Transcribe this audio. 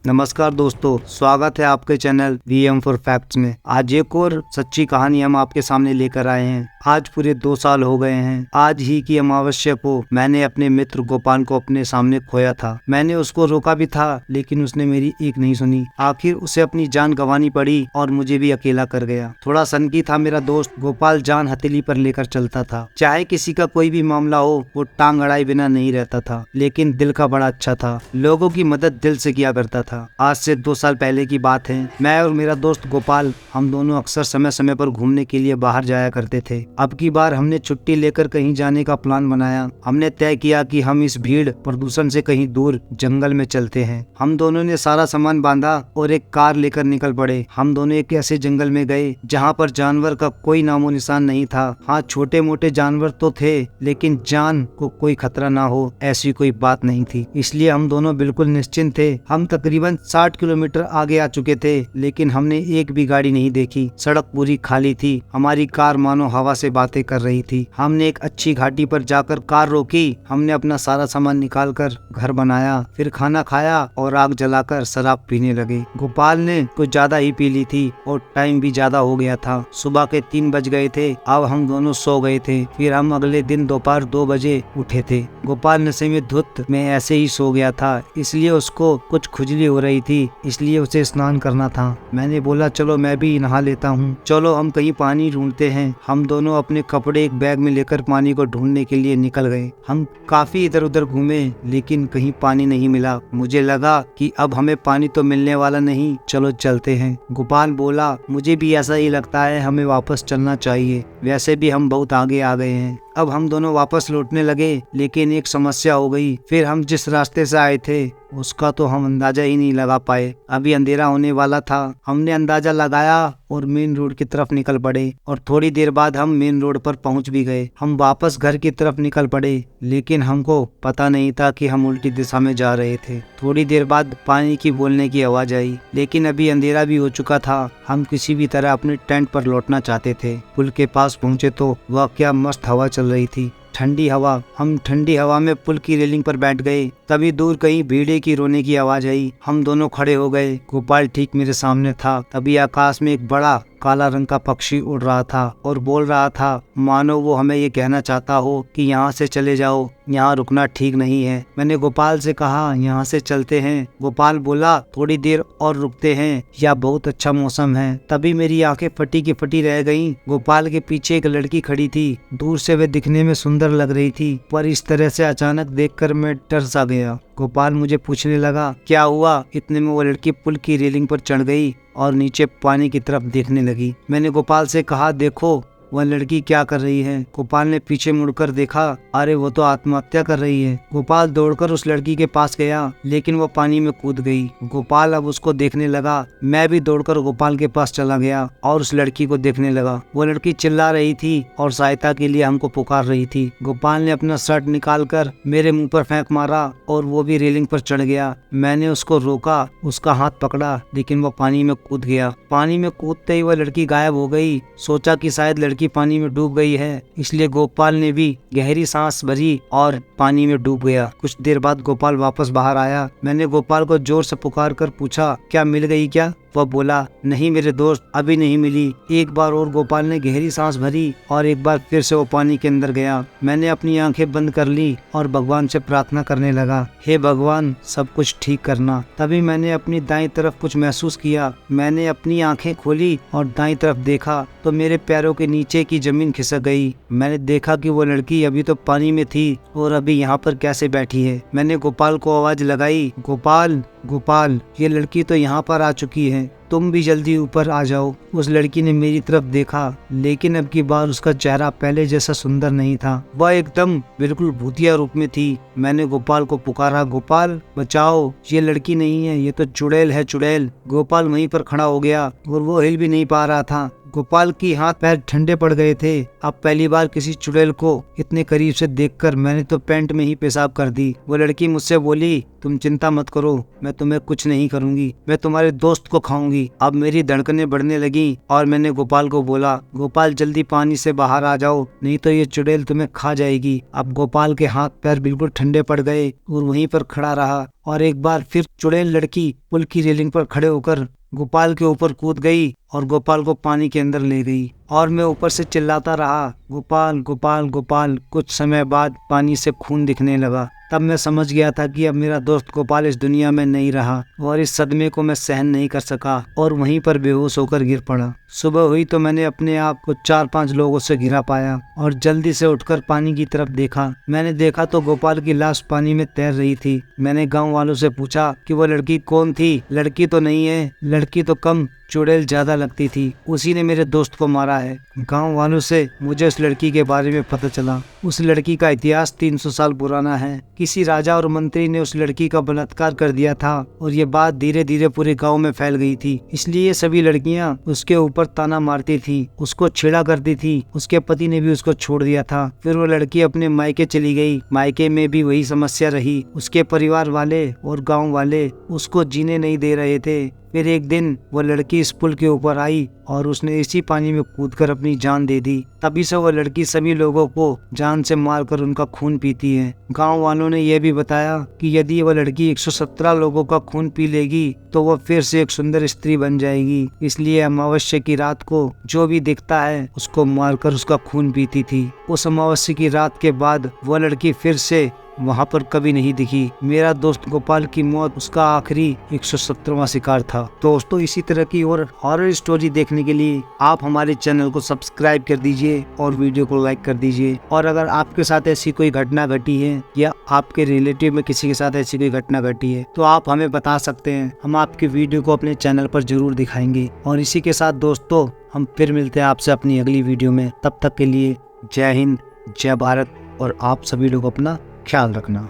नमस्कार दोस्तों, स्वागत है आपके चैनल VM फॉर फैक्ट्स में। आज एक और सच्ची कहानी हम आपके सामने लेकर आए हैं। आज पूरे 2 साल हो गए हैं। आज ही की अमावस्या को मैंने अपने मित्र गोपाल को अपने सामने खोया था। मैंने उसको रोका भी था, लेकिन उसने मेरी एक नहीं सुनी। आखिर उसे अपनी जान गंवानी पड़ी और मुझे भी अकेला कर गया। थोड़ा सनकी था मेरा दोस्त गोपाल, जान हथेली पर लेकर चलता था। चाहे किसी का कोई भी मामला हो, वो टांग अड़ाए बिना नहीं रहता था, लेकिन दिल का बड़ा अच्छा था। लोगों की मदद दिल से किया करता था। आज से 2 साल पहले की बात है। मैं और मेरा दोस्त गोपाल, हम दोनों अक्सर समय समय पर घूमने के लिए बाहर जाया करते थे। अब की बार हमने छुट्टी लेकर कहीं जाने का प्लान बनाया। हमने तय किया कि हम इस भीड़ प्रदूषण से कहीं दूर जंगल में चलते हैं। हम दोनों ने सारा सामान बांधा और एक कार लेकर निकल पड़े। हम दोनों एक ऐसे जंगल में गए जहाँ पर जानवर का कोई नामो निशान नहीं था। हाँ, छोटे मोटे जानवर तो थे, लेकिन जान को कोई खतरा ना हो ऐसी कोई बात नहीं थी। इसलिए हम दोनों बिल्कुल निश्चिंत थे। हम तकरीबन 60 किलोमीटर आगे आ चुके थे, लेकिन हमने एक भी गाड़ी नहीं देखी। सड़क पूरी खाली थी। हमारी कार मानो हवा से बातें कर रही थी। हमने एक अच्छी घाटी पर जाकर कार रोकी। हमने अपना सारा सामान निकालकर घर बनाया, फिर खाना खाया और आग जलाकर शराब पीने लगे। गोपाल ने कुछ ज्यादा ही पी ली थी और टाइम भी ज्यादा हो गया था। सुबह के 3 बज गए थे। अब हम दोनों सो गए थे। फिर हम अगले दिन दोपहर 2 बजे उठे थे। गोपाल नशे में धुत में ऐसे ही सो गया था, इसलिए उसको कुछ खुजली हो रही थी, इसलिए उसे स्नान करना था। मैंने बोला चलो मैं भी नहा लेता हूँ, चलो हम कहीं पानी ढूंढते हैं। हम दोनों अपने कपड़े एक बैग में लेकर पानी को ढूंढने के लिए निकल गए। हम काफी इधर उधर घूमे, लेकिन कहीं पानी नहीं मिला। मुझे लगा कि अब हमें पानी तो मिलने वाला नहीं, चलो चलते हैं। गोपाल बोला मुझे भी ऐसा ही लगता है, हमें वापस चलना चाहिए। वैसे भी हम बहुत आगे आ गए हैं। अब हम दोनों वापस लौटने लगे, लेकिन एक समस्या हो गई। फिर हम जिस रास्ते से आए थे उसका तो हम अंदाजा ही नहीं लगा पाए। अभी अंधेरा होने वाला था। हमने अंदाजा लगाया और मेन रोड की तरफ निकल पड़े, और थोड़ी देर बाद हम मेन रोड पर पहुंच भी गए। हम वापस घर की तरफ निकल पड़े, लेकिन हमको पता नहीं था कि हम उल्टी दिशा में जा रहे थे। थोड़ी देर बाद पानी की बोलने की आवाज आई, लेकिन अभी अंधेरा भी हो चुका था। हम किसी भी तरह अपने टेंट पर लौटना चाहते थे। पुल के पास पहुंचे तो वह क्या मस्त हवा चल रही थी, ठंडी हवा। हम ठंडी हवा में पुल की रेलिंग पर बैठ गए। तभी दूर कहीं भेड़िए की रोने की आवाज आई। हम दोनों खड़े हो गए। गोपाल ठीक मेरे सामने था। तभी आकाश में एक बड़ा काला रंग का पक्षी उड़ रहा था और बोल रहा था, मानो वो हमें ये कहना चाहता हो कि यहाँ से चले जाओ, यहाँ रुकना ठीक नहीं है। मैंने गोपाल से कहा यहाँ से चलते हैं। गोपाल बोला थोड़ी देर और रुकते हैं, यह बहुत अच्छा मौसम है। तभी मेरी आंखें फटी की फटी रह गईं। गोपाल के पीछे एक लड़की खड़ी थी। दूर से वह दिखने में सुंदर लग रही थी, पर इस तरह से अचानक देखकर मैं डर सा गया। गोपाल मुझे पूछने लगा क्या हुआ। इतने में वो लड़की पुल की रेलिंग पर चढ़ गई और नीचे पानी की तरफ देखने लगी। मैंने गोपाल से कहा देखो वह लड़की क्या कर रही है। गोपाल ने पीछे मुड़कर देखा, अरे वो तो आत्महत्या कर रही है। गोपाल दौड़कर उस लड़की के पास गया, लेकिन वो पानी में कूद गई। गोपाल अब उसको देखने लगा। मैं भी दौड़कर गोपाल के पास चला गया और उस लड़की को देखने लगा। वो लड़की चिल्ला रही थी और सहायता के लिए हमको पुकार रही थी। गोपाल ने अपना शर्ट निकाल कर मेरे मुंह पर फेंक मारा और वो भी रेलिंग पर चढ़ गया। मैंने उसको रोका, उसका हाथ पकड़ा, लेकिन वो पानी में कूद गया। पानी में कूदते ही वह लड़की गायब हो गई। सोचा कि शायद लड़की पानी में डूब गई है, इसलिए गोपाल ने भी गहरी सांस भरी और पानी में डूब गया। कुछ देर बाद गोपाल वापस बाहर आया। मैंने गोपाल को जोर से पुकार कर पूछा क्या मिल गई क्या। वह बोला नहीं मेरे दोस्त, अभी नहीं मिली। एक बार और गोपाल ने गहरी सांस भरी और एक बार फिर से वो पानी के अंदर गया। मैंने अपनी आंखें बंद कर ली और भगवान से प्रार्थना करने लगा, हे भगवान सब कुछ ठीक करना। तभी मैंने अपनी दाईं तरफ कुछ महसूस किया। मैंने अपनी आंखें खोली और दाईं तरफ देखा तो मेरे पैरों के नीचे की जमीन खिसक गई। मैंने देखा कि वो लड़की अभी तो पानी में थी और अभी यहाँ पर कैसे बैठी है। मैंने गोपाल को आवाज लगाई, गोपाल गोपाल, ये लड़की तो यहाँ पर आ चुकी है, तुम भी जल्दी ऊपर आ जाओ। उस लड़की ने मेरी तरफ देखा, लेकिन अब की बार उसका चेहरा पहले जैसा सुंदर नहीं था। वह एकदम बिल्कुल भूतिया रूप में थी। मैंने गोपाल को पुकारा, गोपाल बचाओ, ये लड़की नहीं है, ये तो चुड़ैल है, चुड़ैल। गोपाल वहीं पर खड़ा हो गया और वो हिल भी नहीं पा रहा था। गोपाल की हाथ पैर ठंडे पड़ गए थे। अब पहली बार किसी चुड़ैल को इतने करीब से देखकर मैंने तो पैंट में ही पेशाब कर दी। वो लड़की मुझसे बोली, तुम चिंता मत करो, मैं तुम्हें कुछ नहीं करूंगी, मैं तुम्हारे दोस्त को खाऊंगी। अब मेरी धड़कनें बढ़ने लगी और मैंने गोपाल को बोला, गोपाल जल्दी पानी से बाहर आ जाओ, नहीं तो ये चुड़ैल तुम्हें खा जाएगी। अब गोपाल के हाथ पैर बिल्कुल ठंडे पड़ गए और वहीं पर खड़ा रहा और एक बार फिर चुड़ैल लड़की पुल की रेलिंग पर खड़े होकर गोपाल के ऊपर कूद गई और गोपाल को पानी के अंदर ले गई और मैं ऊपर से चिल्लाता रहा, गोपाल गोपाल गोपाल। कुछ समय बाद पानी से खून दिखने लगा। तब मैं समझ गया था कि अब मेरा दोस्त गोपाल इस दुनिया में नहीं रहा और इस सदमे को मैं सहन नहीं कर सका और वहीं पर बेहोश होकर गिर पड़ा। सुबह हुई तो मैंने अपने आप को 4-5 लोगों से घिरा पाया और जल्दी से उठकर पानी की तरफ देखा। मैंने देखा तो गोपाल की लाश पानी में तैर रही थी। मैंने गांव वालों से पूछा कि वो लड़की कौन थी। लड़की तो नहीं है, लड़की तो कम चुड़ैल ज्यादा लगती थी, उसी ने मेरे दोस्त को मारा है। गांव वालों से मुझे उस लड़की के बारे में पता चला। उस लड़की का इतिहास 300 साल पुराना है। किसी राजा और मंत्री ने उस लड़की का बलात्कार कर दिया था और ये बात धीरे धीरे पूरे गांव में फैल गई थी। इसलिए सभी लड़कियां उसके ऊपर ताना मारती थी, उसको छेड़ा करती थी। उसके पति ने भी उसको छोड़ दिया था। फिर वो लड़की अपने मायके चली गई। मायके में भी वही समस्या रही। उसके परिवार वाले और गाँव वाले उसको जीने नहीं दे रहे थे। फिर एक दिन वो लड़की इस पुल के ऊपर आई और उसने इसी पानी में कूदकर अपनी जान दे दी। तभी से वो लड़की सभी लोगों को जान से मारकर उनका खून पीती है। गांव वालों ने यह भी बताया कि यदि वो लड़की 117 लोगों का खून पी लेगी तो वो फिर से एक सुंदर स्त्री बन जाएगी। इसलिए अमावस्या की रात को जो भी दिखता है उसको मारकर उसका खून पीती थी। उस अमावस्या की रात के बाद वो लड़की फिर से वहाँ पर कभी नहीं दिखी। मेरा दोस्त गोपाल की मौत उसका आखिरी 117वां शिकार था। दोस्तों, इसी तरह की और हॉरर स्टोरी देखने के लिए आप हमारे चैनल को सब्सक्राइब कर दीजिए और वीडियो को लाइक कर दीजिए। और अगर आपके साथ ऐसी कोई घटना घटी है या आपके रिलेटिव में किसी के साथ ऐसी कोई घटना घटी है तो आप हमें बता सकते हैं। हम आपकी वीडियो को अपने चैनल पर जरूर दिखाएंगे। और इसी के साथ दोस्तों, हम फिर मिलते हैं आपसे अपनी अगली वीडियो में। तब तक के लिए जय हिंद, जय भारत और आप सभी लोग अपना ख्याल रखना।